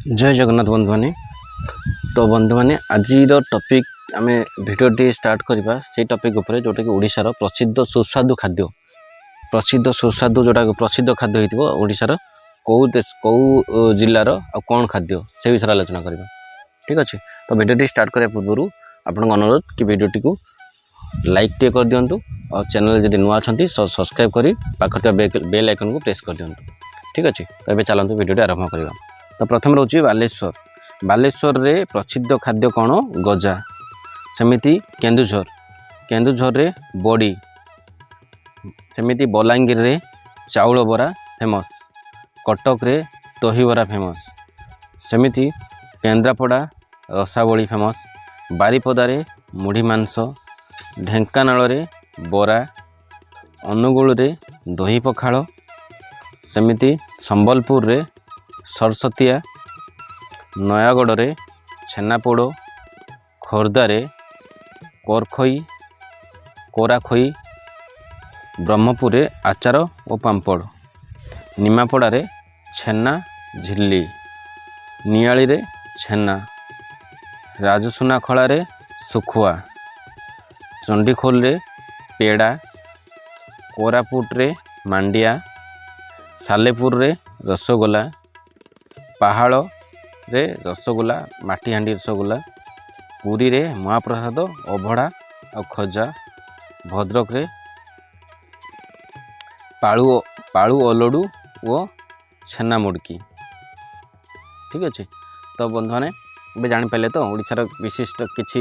जय जगन्नाथ बंधु मैंने। तो बंधु मैंने आज टॉपिक आम भिडियोटी स्टार्ट करवा से टॉपिक उपर जोटा कि ओडिशार प्रसिद्ध सुस्वादु खाद्य जोटा प्रसिद्ध खाद्य हो ओडिशार कौ जिलार आ कौन खाद्य से विषय आलोचना करवा। ठीक अच्छे, तो भिडियोटी स्टार्ट करने पूर्व आपन अनुरोध कि भिडियोटी को लाइक टे कर दिंतु और चैनल जब नुआ अच्छा सब्सक्राइब कर पाखर बेल आइकन को प्रेस कर दिंतु। ठीक अच्छे, तो ये चलते भिडियोटी आरंभ करवा। तो प्रथम रोचे बालेश्वर रे प्रसिद्ध खाद्य कौन गजा, सेमिति केन्दुझर रे बड़ी, सेमिति बलांगीर रे चाउल बरा फेमस, कटक रे दही बरा फेमस, सेमिति केन्द्रापड़ा रसावली फेमस, बारिपदा रे मुढ़ी मांस, ढेंकानाल रे बरा, अनुगुल रे दही पखाड़, सेमिति संबलपुर रे सरस्वतिया, नयागढ़ रे छेनापोड़, खोर्धा रे कोराखई, ब्रह्मपुर रे आचार और पांपड़, निमापड़ा रे छेना झिल्ली, नियाली रे छेना, राजसुनाखला रे सुखुआ, चंडीखोल रे पेड़ा, कोरापुट रे मांडिया, सालेपुर रे रसगोला, पहाड़ रे रसगोला माटीहांडी रसगोला, पुरी रे महाप्रसाद अभड़ा और खजा, भद्रक रे पाळू अलडू और छेना मुड़की। ठीक अच्छे, तो बंधु मैंने ये जापारे तो ओडिशार विशिष्ट किसी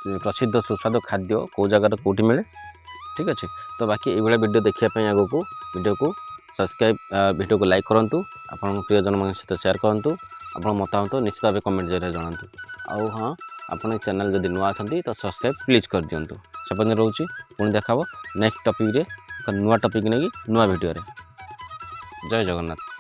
प्रसिद्ध सुस्वादु खाद्य कौ जगार कौटी मिले। ठीक अच्छे, तो बाकी ये वीडियो देखापी आग को वीडियो को सब्सक्राइब वीडियो को लाइक करूँ, आप प्रियजन मान सहित शेयर करूँ, आप मतामत निश्चित भाव कमेंट जरिए जनातु। आउ हाँ, आपन चैनल जदि नुआ अच्छा तो सब्सक्राइब प्लीज कर दिंतु। से रोचे पुणी देखा नेक्स्ट टॉपिक रे नुआ टॉपिक नहीं नुआ वीडियो रे। जय जगन्नाथ।